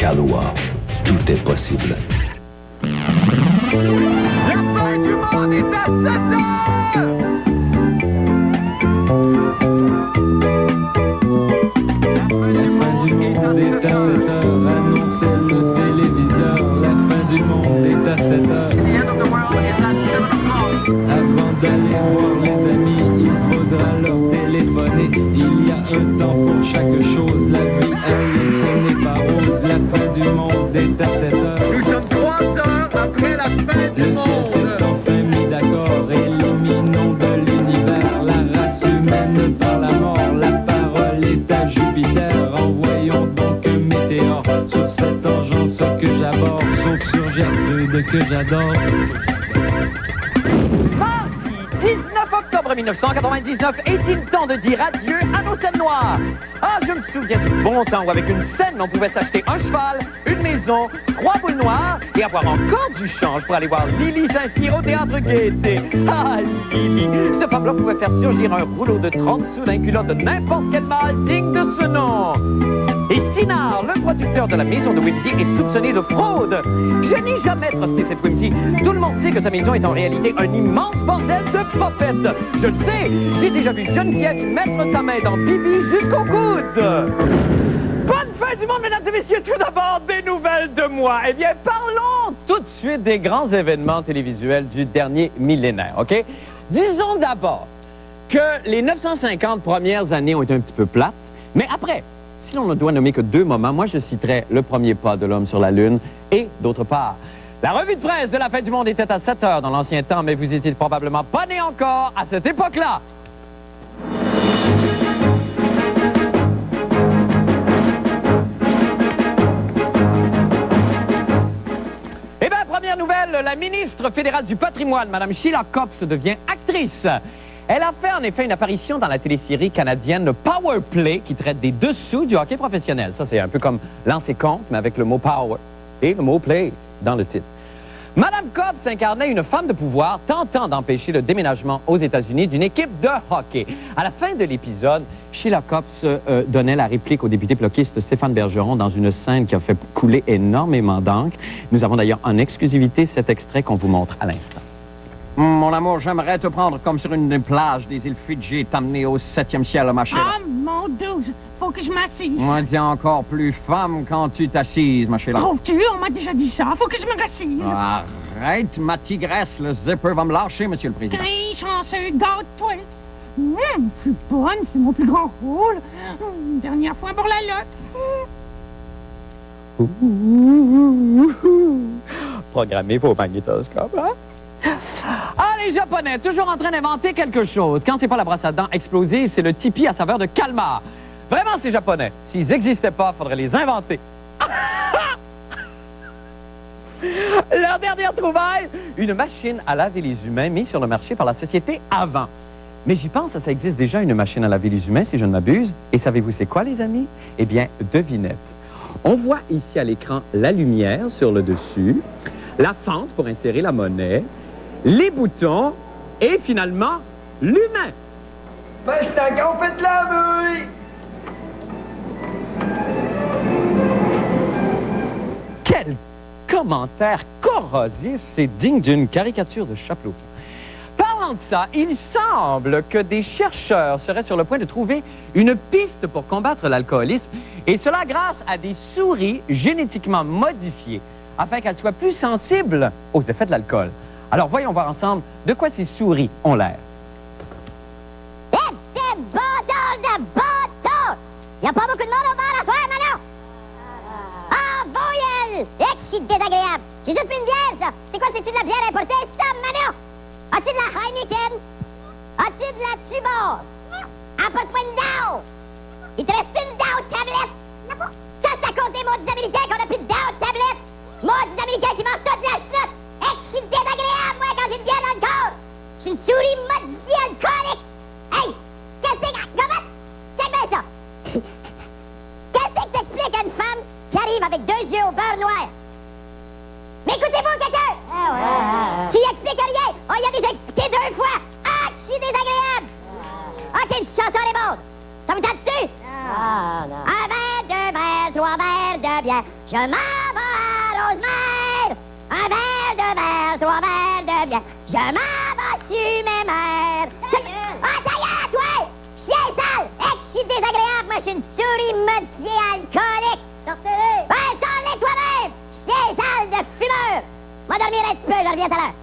Kahlua, tout est possible. La fin du monde est à 7 heures! La fin du monde est à 7 heures, annonçait le téléviseur. La fin du monde est à 7 heures. Avant d'aller voir les amis, il faudra leur téléphoner. Il y a un temps pour chaque chose, la vie, elle, ce n'est pas rose. La fin du monde est à 7 heures. Nous sommes 3 heures après la fin du Le ciel s'est monde. enfin mis d'accord, éliminons de l'univers la race humaine par la mort. La parole est à Jupiter, envoyons donc un météore sur cette engeance que j'aborde, sauf sur Gertrude que j'adore. Mardi 19 octobre 1999, est-il temps de dire adieu à nos scènes noires? Ah, je me souviens du bon temps où avec une scène, on pouvait s'acheter un cheval, une maison, 3 boules noires et avoir encore du change pour aller voir Lily Saint-Cyr au Théâtre Gaîté. Ah, Lily! Cette femme-là pouvait faire surgir un rouleau de 30 sous d'un culotte de n'importe quel mâle digne de ce nom. Et Sinard, le producteur de la maison de Whimsy, est soupçonné de fraude. Je n'ai jamais trusté cette Whimsy. Tout le monde sait que sa maison est en réalité un immense bordel de popettes. Je le sais, j'ai déjà vu Geneviève mettre sa main dans Bibi jusqu'au coude. Bonne fin du monde, mesdames et messieurs. Tout d'abord, des nouvelles de moi. Eh bien, parlons tout de suite des grands événements télévisuels du dernier millénaire, OK? Disons d'abord que les 950 premières années ont été un petit peu plates, mais après, si l'on ne doit nommer que 2 moments, moi je citerai le premier pas de l'homme sur la Lune et, d'autre part, la revue de presse de la fin du monde était à 7 heures dans l'ancien temps, mais vous étiez probablement pas né encore à cette époque-là. Eh bien, première nouvelle, la ministre fédérale du patrimoine, Mme Sheila Copps, devient actrice. Elle a fait en effet une apparition dans la télésérie canadienne Power Play qui traite des dessous du hockey professionnel. Ça, c'est un peu comme lancer compte, mais avec le mot power et le mot play dans le titre. Madame Copps incarnait une femme de pouvoir tentant d'empêcher le déménagement aux États-Unis d'une équipe de hockey. À la fin de l'épisode, Sheila Copps donnait la réplique au député bloquiste Stéphane Bergeron dans une scène qui a fait couler énormément d'encre. Nous avons d'ailleurs en exclusivité cet extrait qu'on vous montre à l'instant. Mon amour, j'aimerais te prendre comme sur une des plages des îles Fidji, t'amener au 7e ciel, ma chérie. Ah, mon Dieu, faut que je m'assise. Moi, t'es encore plus femme quand tu t'assises, ma chérie. Trouves-tu? On m'a déjà dit ça. Faut que je me rassise. Arrête, ma tigresse, le zipper va me lâcher, monsieur le président. Très chanceux, gâte-toi. Je suis bonne, c'est mon plus grand rôle. Dernière fois pour la lotte. Programmé pour magnétoscope, hein? Ah, les Japonais, toujours en train d'inventer quelque chose. Quand c'est pas la brosse à dents explosive, c'est le tipi à saveur de calmar. Vraiment, ces Japonais, s'ils n'existaient pas, il faudrait les inventer. Leur dernière trouvaille, une machine à laver les humains mise sur le marché par la société Avant. Mais j'y pense, ça existe déjà, une machine à laver les humains, si je ne m'abuse. Et savez-vous c'est quoi, les amis? Eh bien, devinette. On voit ici à l'écran la lumière sur le dessus, la fente pour insérer la monnaie, les boutons et finalement l'humain. Ben, c'est un gros fait de laver! Quel commentaire corrosif, c'est digne d'une caricature de Chaplot. Parlant de ça, il semble que des chercheurs seraient sur le point de trouver une piste pour combattre l'alcoolisme, et cela grâce à des souris génétiquement modifiées, afin qu'elles soient plus sensibles aux effets de l'alcool. Alors, voyons voir ensemble de quoi ces souris ont l'air. C'est bordel de bateau! Y'a pas beaucoup de monde au bar à faire, Manon? Ah, voyelle! Excité désagréable! J'ai juste pris une bière, ça! C'est quoi, c'est-tu de la bière importée, ça, Manon? As-tu de la Heineken? As-tu de la Tuborg? Apporte-moi une dao! Il te reste une dao tablette? Ça, c'est à cause des maudits Américains qu'on a plus de dao tablette! Maudits Américains qui mangent toute la chenoute! Excité désagréable, moi, quand j'ai une bière dans le corps! Je suis une souris modifiée alcoolique! Hey! Qu'est-ce que c'est? Comment? Check bien ça! Qu'est-ce que t'expliques à une femme qui arrive avec 2 yeux au beurre noir? M'écoutez-vous, quelqu'un? Qui explique rien? Oh, il a déjà expliqué 2 fois! Ah, que je suis désagréable! OK, une petite chanson, les mondes! Ça vous tente dessus? Un verre, 2 verres, 3 verres de de bière. Je m'en vais à Rosemère. Un verre de verre, 3 verres de bière. Je m'en vais sur mes mères. Ah, ta gueule, toi! Chien sale! Je suis désagréable, moi, je suis une souris modifiée alcoolique. Sortez-les! Ouais, sors-les toi-même! Chien sale de fumeur! Moi, dormir un petit peu, je reviens tout à l'heure.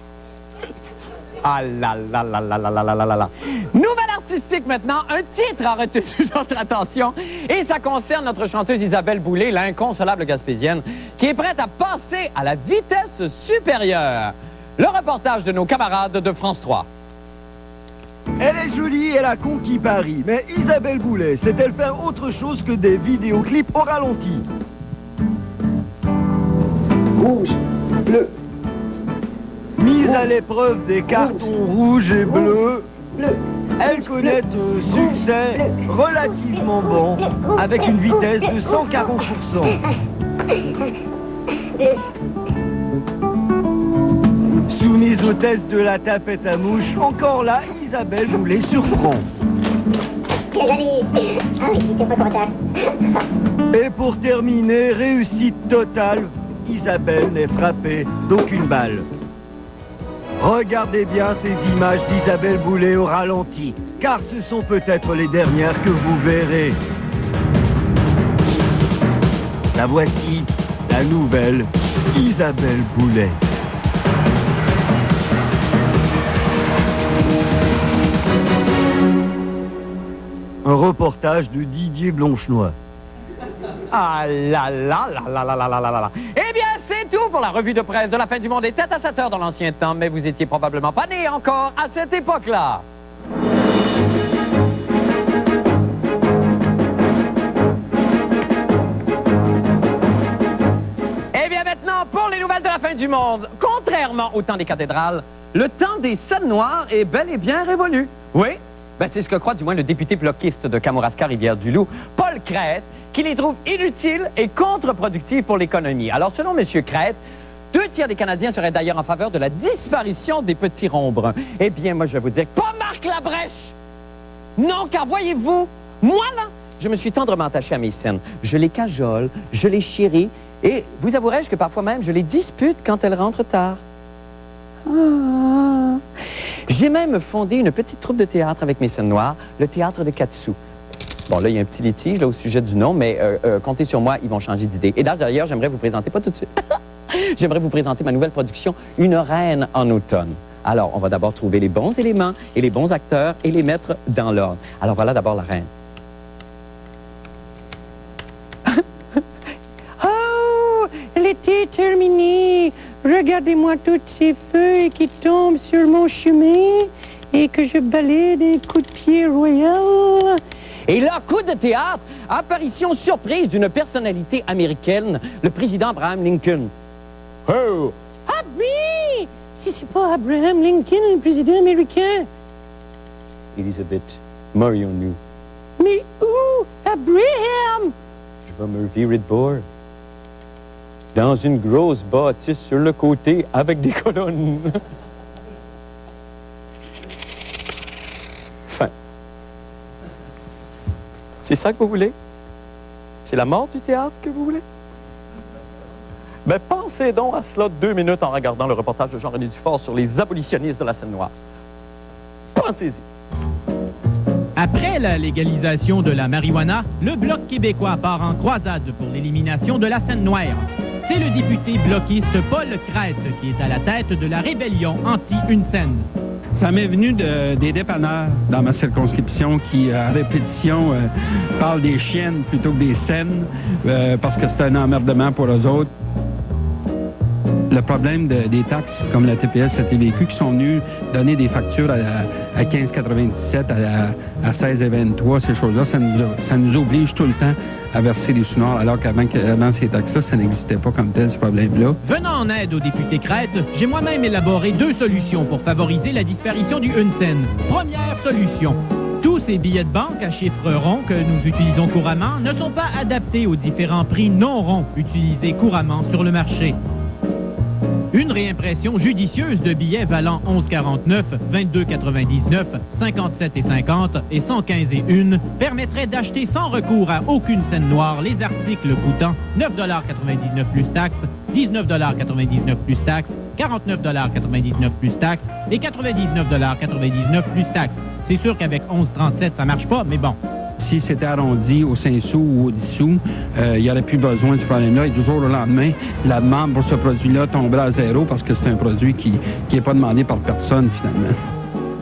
Ah là là là là là là là là là là. Nouvelle artistique maintenant, un titre a retenu notre attention et ça concerne notre chanteuse Isabelle Boulay, l'inconsolable gaspésienne, qui est prête à passer à la vitesse supérieure. Le reportage de nos camarades de France 3. Elle est jolie, elle a conquis Paris, mais Isabelle Boulay sait-elle faire autre chose que des vidéoclips au ralenti? Rouge, bleu, Mise à l'épreuve des cartons rouges et bleus, bleu. elle connaît un succès relativement bon, avec une vitesse de 140%. Soumise au test de la tapette à mouche, encore là, Isabelle Boulay surprend. Très joli. Ah oui, t'es pas content. Et pour terminer, réussite totale, Isabelle n'est frappée d'aucune balle. Regardez bien ces images d'Isabelle Boulay au ralenti, car ce sont peut-être les dernières que vous verrez. La voici, la nouvelle Isabelle Boulay. Un reportage de Didier Blanchenois. Ah là là là là là là là là là. Eh bien, c'est tout pour la revue de presse de la fin du monde et tête à 7 heures dans l'ancien temps, mais vous étiez probablement pas né encore à cette époque-là. Eh bien, maintenant, pour les nouvelles de la fin du monde, contrairement au temps des cathédrales, le temps des scènes noires est bel et bien révolu. Oui, ben, c'est ce que croit du moins le député bloquiste de Kamouraska-Rivière-du-Loup, Paul Crête, qui les trouve inutiles et contre-productifs pour l'économie. Alors, selon M. Crête, 2/3 des Canadiens seraient d'ailleurs en faveur de la disparition des petits ronds bruns. Eh bien, moi, je vais vous dire, pas Marc Labrèche! Non, car voyez-vous, moi, là, je me suis tendrement attaché à mes scènes. Je les cajole, je les chéris, et vous avouerai-je que parfois même, je les dispute quand elles rentrent tard. Ah. J'ai même fondé une petite troupe de théâtre avec mes scènes noires, le théâtre de Katsu. Bon, là, il y a un petit litige là, au sujet du nom, mais comptez sur moi, ils vont changer d'idée. Et d'ailleurs, j'aimerais vous présenter, pas tout de suite, j'aimerais vous présenter ma nouvelle production, Une reine en automne. Alors, on va d'abord trouver les bons éléments et les bons acteurs et les mettre dans l'ordre. Alors, voilà d'abord la reine. Oh, l'été terminé. Regardez-moi toutes ces feuilles qui tombent sur mon chemin et que je balaye d'un coup de pied royal. Et là, coup de théâtre, apparition surprise d'une personnalité américaine, le président Abraham Lincoln. Oh! Ah oui! Si c'est pas Abraham Lincoln, le président américain. Elizabeth, marions-nous. Mais où? Abraham! Je vais me virer de bord. Dans une grosse bâtisse sur le côté avec des colonnes. Fin. C'est ça que vous voulez? C'est la mort du théâtre que vous voulez? Ben, pensez donc à cela 2 minutes en regardant le reportage de Jean-René Dufort sur les abolitionnistes de la scène noire. Pensez-y. Après la légalisation de la marijuana, le Bloc québécois part en croisade pour l'élimination de la scène noire. C'est le député bloquiste Paul Crête qui est à la tête de la rébellion anti-une scène. Ça m'est venu des dépanneurs dans ma circonscription qui, à répétition, parlent des chiennes plutôt que des scènes parce que c'est un emmerdement pour eux autres. Le problème des taxes comme la TPS, la TVQ, qui sont venus donner des factures à 15,97, à 16,23, ces choses-là, ça nous oblige tout le temps à verser des sous-noirs, alors qu'avant ces taxes-là, ça n'existait pas comme tel, ce problème-là. Venant en aide au député Crête, j'ai moi-même élaboré 2 solutions pour favoriser la disparition du une scène. Première solution. Tous ces billets de banque à chiffres ronds que nous utilisons couramment ne sont pas adaptés aux différents prix non ronds utilisés couramment sur le marché. Une réimpression judicieuse de billets valant 11,49, 22,99, 57,50 et 115,1 permettrait d'acheter sans recours à aucune scène noire les articles coûtant 9,99 plus taxes, 19,99 plus taxes, 49,99 plus taxes et 99,99 plus taxes. C'est sûr qu'avec 11,37, ça marche pas, mais bon. Si c'était arrondi aux 5 sous ou aux 10 sous, il n'y aurait plus besoin de ce problème-là. Et du jour au lendemain, la demande pour ce produit-là tomberait à zéro parce que c'est un produit qui n'est pas demandé par personne, finalement.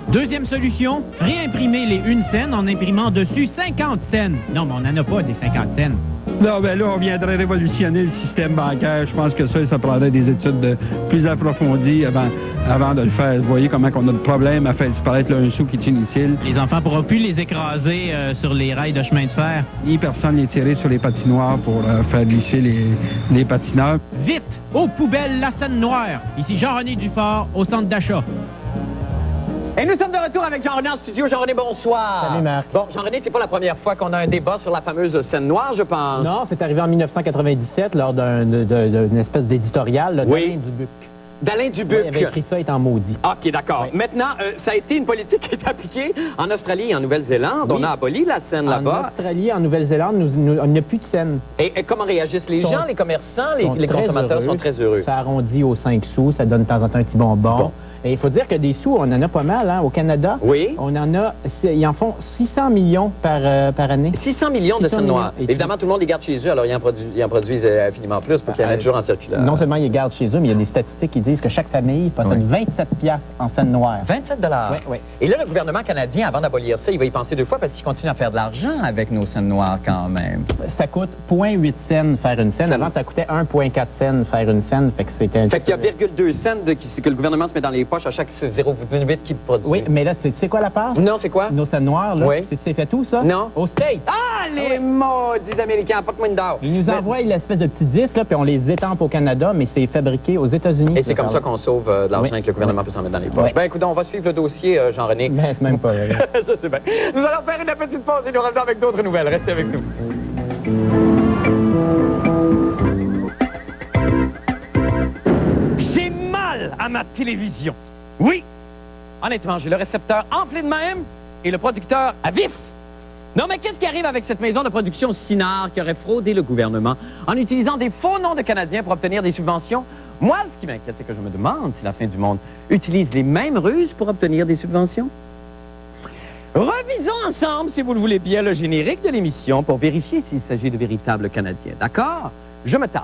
Deuxième solution, réimprimer les 1 cent en imprimant dessus 50 cents. Non, mais on n'en a pas des 50 cents. Non, ben là, on viendrait révolutionner le système bancaire. Je pense que ça prendrait des études plus approfondies avant de le faire. Vous voyez comment on a de problèmes à faire disparaître là, un sou qui est inutile. Les enfants ne pourront plus les écraser sur les rails de chemin de fer. Ni personne n'est tiré sur les patinoires pour faire glisser les patineurs. Vite! Aux poubelles, la scène noire! Ici Jean-René Dufort, au centre d'achat. Et nous sommes de retour avec Jean-René en studio. Jean-René, bonsoir. Salut, Marc. Bon, Jean-René, c'est pas la première fois qu'on a un débat sur la fameuse scène noire, je pense. Non, c'est arrivé en 1997 lors d'une espèce d'éditorial d'Alain Dubuc. D'Alain Dubuc. Oui, il avait écrit ça étant maudit. OK, d'accord. Oui. Maintenant, ça a été une politique qui est appliquée en Australie et en Nouvelle-Zélande. Oui. On a aboli la scène là-bas. En Australie et en Nouvelle-Zélande, on n'a plus de scène. Et comment réagissent les gens, les commerçants, les consommateurs sont très heureux? Ça arrondit aux 5 sous, ça donne de temps en temps un petit bonbon. Bon. Et il faut dire que des sous, on en a pas mal, hein, au Canada. Oui. On en a, ils en font 600 millions par année. 600 millions de scènes noires. Évidemment, tout le monde les garde chez eux, alors ils en produisent infiniment plus pour qu'il y en ait toujours en circulation. Non seulement ils les gardent chez eux, mais il y a des statistiques qui disent que chaque famille possède 27 piastres en scène noire. 27 $? Oui, oui. Et là, le gouvernement canadien, avant d'abolir ça, il va y penser 2 fois parce qu'il continue à faire de l'argent avec nos scènes noires quand même. Ça coûte 0,8 cents faire une scène. Avant, ça coûtait 1,4 cents faire une scène. Fait que c'était... Fait qu'il y a 0,2 cents que le gouvernement se met dans les poches à chaque 0,8 qui produit. Oui, mais là, tu sais quoi la part? Non, c'est quoi? Nos scènes noires, là. Oui. Tu sais fait tout, ça? Non. Au States. Ah, les maudits Américains, pas de moins d'or. Ils nous envoient l'espèce de petits disques, là, puis on les étampe au Canada, mais c'est fabriqué aux États-Unis. Et c'est comme ça qu'on sauve de l'argent que le gouvernement peut s'en mettre dans les poches. Oui. Ben, écoute, on va suivre le dossier, Jean-René. Mais c'est même pas vrai. Ça, c'est bien. Nous allons faire une petite pause et nous revenons avec d'autres nouvelles. Restez avec nous. J'ai mal à ma télévision. Oui. Honnêtement, j'ai le récepteur enflé de même et le producteur à vif. Non, mais qu'est-ce qui arrive avec cette maison de production Sinard qui aurait fraudé le gouvernement en utilisant des faux noms de Canadiens pour obtenir des subventions? Moi, ce qui m'inquiète, c'est que je me demande si la fin du monde utilise les mêmes ruses pour obtenir des subventions. Revisons ensemble, si vous le voulez bien, le générique de l'émission pour vérifier s'il s'agit de véritables Canadiens. D'accord? Je me tasse.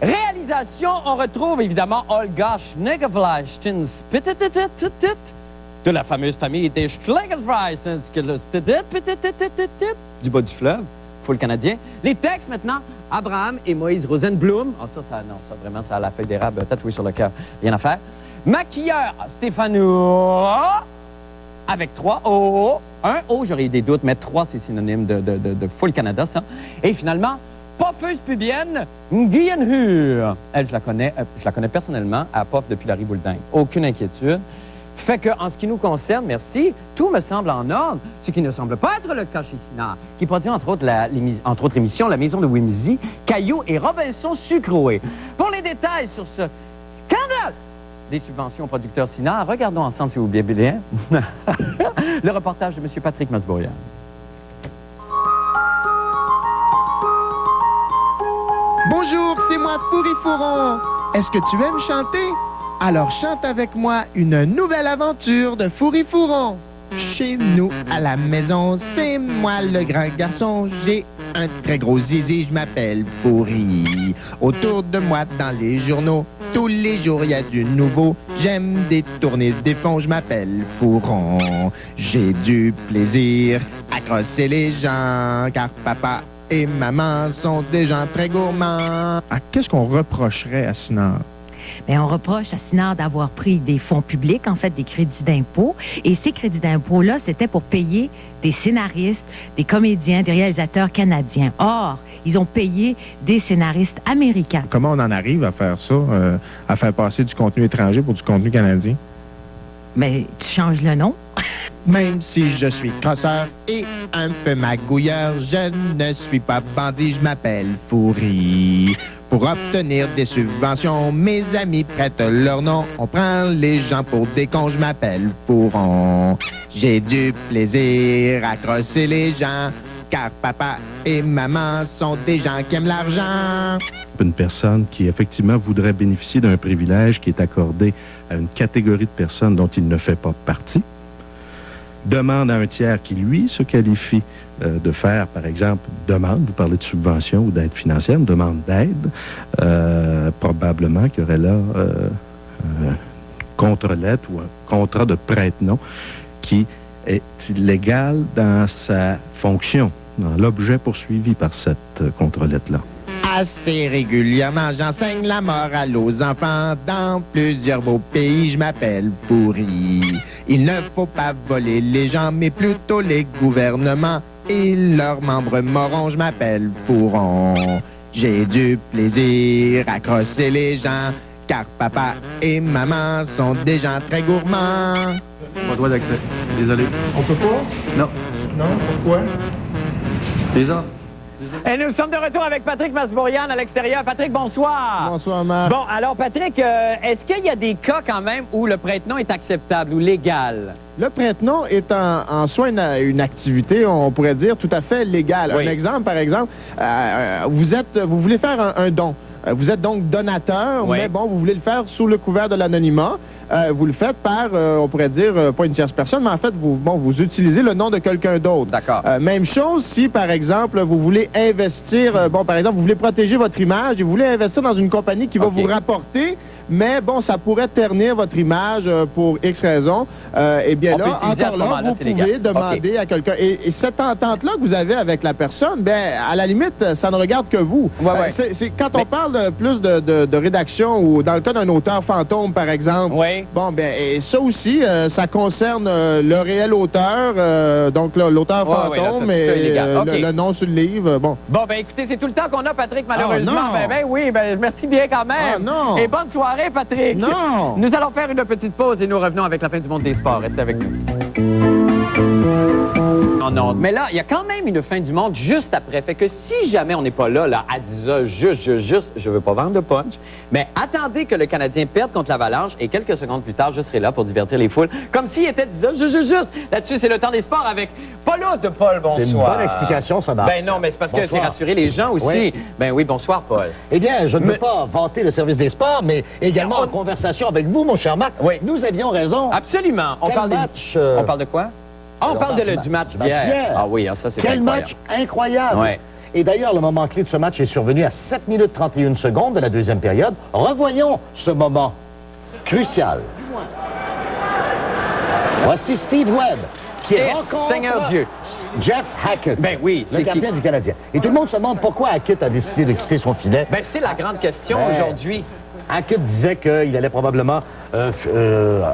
Réalisation, on retrouve évidemment Olga Schnegerfleischens de la fameuse famille des Schnegerfleischens du bas du fleuve, full canadien. Les textes maintenant, Abraham et Moïse Rosenblum. Ah, ça, vraiment, ça a la feuille d'érable tatouée sur le cœur. Rien à faire. Maquilleur, Stéphano, avec 3 O. 1 O, j'aurais eu des doutes, mais 3, c'est synonyme de full Canada, ça. Et finalement, Poffeuse pubienne, Nguyen Hur. Elle, je la connais personnellement, à Poff depuis la Ribouledingue. Aucune inquiétude. Fait que, en ce qui nous concerne, merci, tout me semble en ordre, ce qui ne semble pas être le cas chez Sinard, qui produit entre autres émissions La Maison de Whimsy, Caillou et Robinson Sucroé. Pour les détails sur ce scandale des subventions aux producteurs Sinard, regardons ensemble, si vous voulez bien, le reportage de M. Patrick Masbourian. Bonjour, c'est moi, Fourifouron. Est-ce que tu aimes chanter? Alors chante avec moi une nouvelle aventure de Fourifouron. Chez nous, à la maison, c'est moi le grand garçon. J'ai un très gros zizi, je m'appelle Fourri. Autour de moi, dans les journaux, tous les jours, il y a du nouveau. J'aime détourner des fonds, je m'appelle Fourron. J'ai du plaisir à crosser les gens, car papa et maman sont des gens très gourmands. Ah, qu'est-ce qu'on reprocherait à Sinard? Bien, on reproche à Sinard d'avoir pris des fonds publics, en fait, des crédits d'impôt. Et ces crédits d'impôt-là, c'était pour payer des scénaristes, des comédiens, des réalisateurs canadiens. Or, ils ont payé des scénaristes américains. Comment on en arrive à faire ça, à faire passer du contenu étranger pour du contenu canadien? Mais tu changes le nom. Même si je suis crosseur et un peu magouilleur, je ne suis pas bandit, je m'appelle Fourri. Pour obtenir des subventions, mes amis prêtent leur nom. On prend les gens pour des cons, je m'appelle Fourron. J'ai du plaisir à crosser les gens, car papa et maman sont des gens qui aiment l'argent. Une personne qui, effectivement, voudrait bénéficier d'un privilège qui est accordé à une catégorie de personnes dont il ne fait pas partie, demande à un tiers qui, lui, se qualifie de faire, par exemple, vous parlez de subvention ou d'aide financière, une demande d'aide, probablement qu'il y aurait là une contre-lettre ou un contrat de prête-nom qui est illégal dans sa fonction, dans l'objet poursuivi par cette contre-lettre-là. Assez régulièrement, j'enseigne la morale aux enfants. Dans plusieurs beaux pays, je m'appelle Pourri. Il ne faut pas voler les gens, mais plutôt les gouvernements et leurs membres morons, je m'appelle Fourron. J'ai du plaisir à crosser les gens, car papa et maman sont des gens très gourmands. Pas droit d'accès. Désolé. On peut pas? Non. Non, pourquoi? Les ordres. Et nous sommes de retour avec Patrick Masbourian à l'extérieur. Patrick, bonsoir. Bonsoir, Marc. Bon, alors, Patrick, est-ce qu'il y a des cas quand même où le prête-nom est acceptable ou légal? Le prête-nom est en soi une activité, on pourrait dire, tout à fait légale. Oui. Un exemple, par exemple, vous voulez faire un don. Vous êtes donc donateur, Oui. mais bon, vous voulez le faire sous le couvert de l'anonymat. Vous le faites par, on pourrait dire, pas une tierce personne, mais en fait, vous utilisez le nom de quelqu'un d'autre. D'accord. Même chose si, par exemple, vous voulez investir, par exemple, vous voulez protéger votre image et vous voulez investir dans une compagnie qui va vous rapporter, mais bon, ça pourrait ternir votre image pour X raisons. Eh bien On peut là, utiliser à encore ce là, moment-là, vous c'est pouvez légal. demander à quelqu'un. Et cette entente-là que vous avez avec la personne, ben à la limite, ça ne regarde que vous. Ouais, ouais. C'est quand on parle plus de rédaction ou dans le cas d'un auteur fantôme, par exemple. Oui. Bon, ben et ça aussi, ça concerne le réel auteur, donc l'auteur Ouais, ouais, là, fantôme c'est et illégal. OK. le nom sur le livre. Bon. Bon, ben écoutez, c'est tout le temps qu'on a, Patrick, malheureusement. non. Ben oui, ben merci bien quand même. Ah, non. Et bonne soirée, Patrick. Non. Nous allons faire une petite pause et nous revenons avec la fin du monde des sports. Restez avec nous. Non. Mais là, il y a quand même une fin du monde juste après. Fait que si jamais on n'est pas là, à 10h, je veux pas vendre de punch, mais attendez que le Canadien perde contre l'Avalanche et quelques secondes plus tard, je serai là pour divertir les foules. Comme s'il était 10h, juste. Là-dessus, c'est le temps des sports avec Paulo de Paul. Bonsoir. C'est une bonne explication, ça, Marc. Ben non, mais c'est parce que c'est Bonsoir. rassurer les gens aussi. Oui. Ben oui, bonsoir, Paul. Eh bien, je ne veux pas vanter le service des sports, mais également en conversation avec vous, mon cher Marc. Oui. Nous avions raison. Absolument. On Quel parle match, On parle de quoi? Ah, on parle du match d'hier. Ah oui, ça c'est Quel incroyable. match incroyable. Ouais. Et d'ailleurs, le moment clé de ce match est survenu à 7 minutes 31 secondes de la deuxième période. Revoyons ce moment crucial. Voici Steve Webb qui Et rencontre Seigneur Dieu. Jeff Hackett, Ben oui, le c'est gardien qui? du Canadien. Et tout le monde se demande pourquoi Hackett a décidé de quitter son filet. Ben c'est la grande question Ben, aujourd'hui. Hackett disait qu'il allait probablement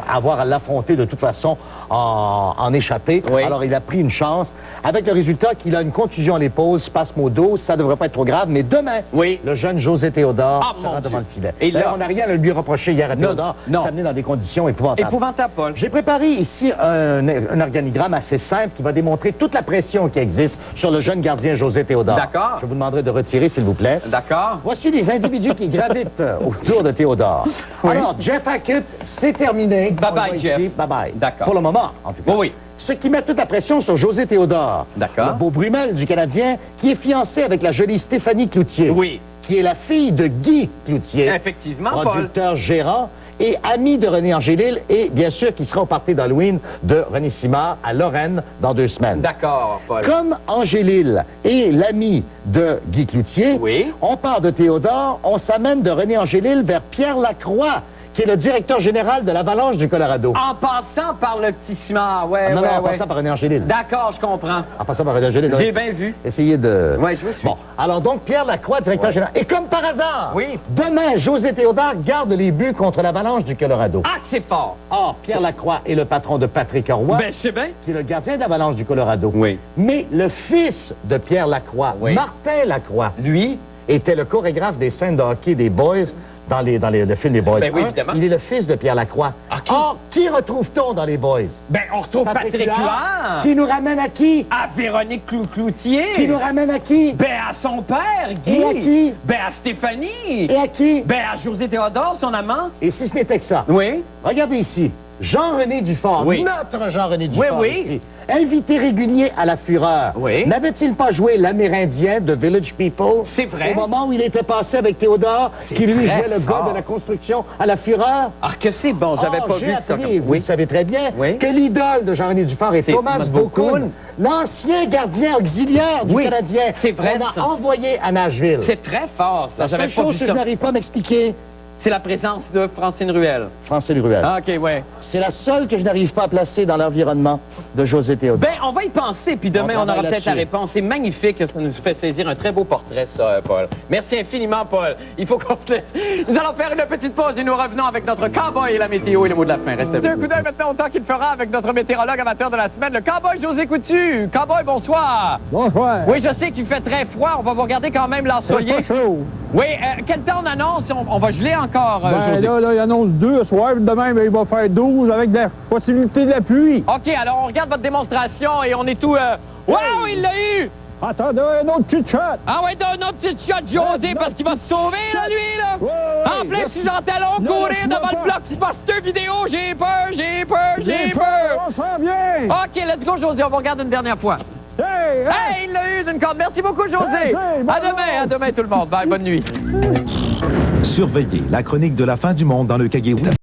avoir à l'affronter de toute façon en échapper. Oui. Alors il a pris une chance. Avec le résultat qu'il a une contusion à l'épaule, spasme au dos, ça ne devrait pas être trop grave. Mais demain, Oui. le jeune José Théodore mon sera devant Dieu. le filet. Et là- D'ailleurs, on n'a rien à lui reprocher hier à Non, Théodore. non. S'amener dans des conditions épouvantables. Épouvantable, Paul. J'ai préparé ici un organigramme assez simple qui va démontrer toute la pression qui existe sur le jeune gardien José Théodore. D'accord. Je vous demanderai de retirer, s'il vous plaît. D'accord. Voici les individus qui gravitent autour de Théodore. Oui. Alors, Jeff Hackett, c'est terminé. Bye-bye, On le voit Jeff. ici. Bye-bye. D'accord. Pour le moment, en tout cas. Oui. Ce qui met toute la pression sur José Théodore. D'accord. Le beau Brumel du Canadien, qui est fiancé avec la jolie Stéphanie Cloutier. Oui. Qui est la fille de Guy Cloutier. Effectivement, Paul. Producteur gérant et ami de René Angélil et bien sûr qui sera au party d'Halloween de René Simard à Lorraine dans 2 semaines. D'accord, Paul. Comme Angélil est l'ami de Guy Cloutier, Oui. on part de Théodore, on s'amène de René Angélil vers Pierre Lacroix, qui est le directeur général de l'Avalanche du Colorado. En passant par le petit ciment, ouais, non, ouais, en ouais. passant par René Angélil. D'accord, je comprends. En passant par René Angélil. J'ai bien vu. Essayez de... Ouais, je vous suis. Bon, alors donc Pierre Lacroix, directeur général. Et comme par hasard, Oui. demain, José Théodore garde les buts contre l'Avalanche du Colorado. Ah, c'est fort. Or, Pierre Lacroix est le patron de Patrick Roy, Ben, je sais bien. qui est le gardien d'Avalanche du Colorado. Oui. Mais le fils de Pierre Lacroix, Oui. Martin Lacroix, Lui, était le chorégraphe des scènes de hockey des Boys dans le film des Boys. Ben oui, 1. évidemment. Il est le fils de Pierre Lacroix. Or, qui retrouve-t-on dans les Boys? Ben, on retrouve Patrick Huard. Qui nous ramène à qui? À Véronique Cloutier. Qui nous ramène à qui? Ben, à son père, Guy. Et à qui? Ben, à Stéphanie. Et à qui? Ben, à José Théodore, son amant. Et si ce n'était que ça? Oui. Regardez ici. Jean-René Dufort, Oui. notre Jean-René Dufort, Oui, oui. ici, invité régulier à la Fureur. Oui. N'avait-il pas joué l'Amérindien de Village People? C'est vrai. Au moment où il était passé avec Théodore, qui lui très jouait le fort. gars de la construction à la Fureur? Ah, que c'est bon, j'avais pas J'ai vu ça. appris, vous le savez très bien, Oui. que l'idole de Jean-René Dufort est C'est Thomas Thomas Vokoun, Vokoun. l'ancien gardien auxiliaire du Oui, Canadien. c'est vrai, qu'on a ça. envoyé à Nashville. C'est très fort, ça. La J'avais seule pas chose vu que ça. je n'arrive pas à m'expliquer, C'est la présence de Francine Ruel. Francine Ruel. Ah, OK, ouais. C'est la seule que je n'arrive pas à placer dans l'environnement de José Théodore. Ben, on va y penser, puis demain, on aura travaille peut-être la là-dessus. réponse. C'est magnifique, ça nous fait saisir un très beau portrait, ça, Paul. Merci infiniment, Paul. Il faut qu'on se laisse. Nous allons faire une petite pause et nous revenons avec notre cowboy et la météo et le mot de la fin. Restez avec nous. Un coup d'œil maintenant au temps qu'il fera avec notre météorologue amateur de la semaine, le cowboy José Coutu. Cowboy, bonsoir. Bonsoir. Oui, je sais qu'il fait très froid. On va vous regarder quand même l'ensoleillé. Pas chaud. Oui, quel temps on annonce? On va geler encore, José. Là, il annonce 2 ce soir. Demain, il va faire 12 avec la possibilité de la pluie. OK, alors on regarde votre démonstration et on est tout... Wow, il l'a eu! Attendez, un autre petit shot. Ah ouais, donne un petit shot, José, parce qu'il va se sauver, là, lui, là! En plein si j'entends courir devant le blockbuster vidéo, j'ai peur! On s'en vient. OK, let's go, José, on va regarder une dernière fois. Hey, il l'a eu d'une corde. Merci beaucoup, José. À demain tout le monde. Bye, bonne nuit. Surveillez la chronique de la fin du monde dans le Kageou.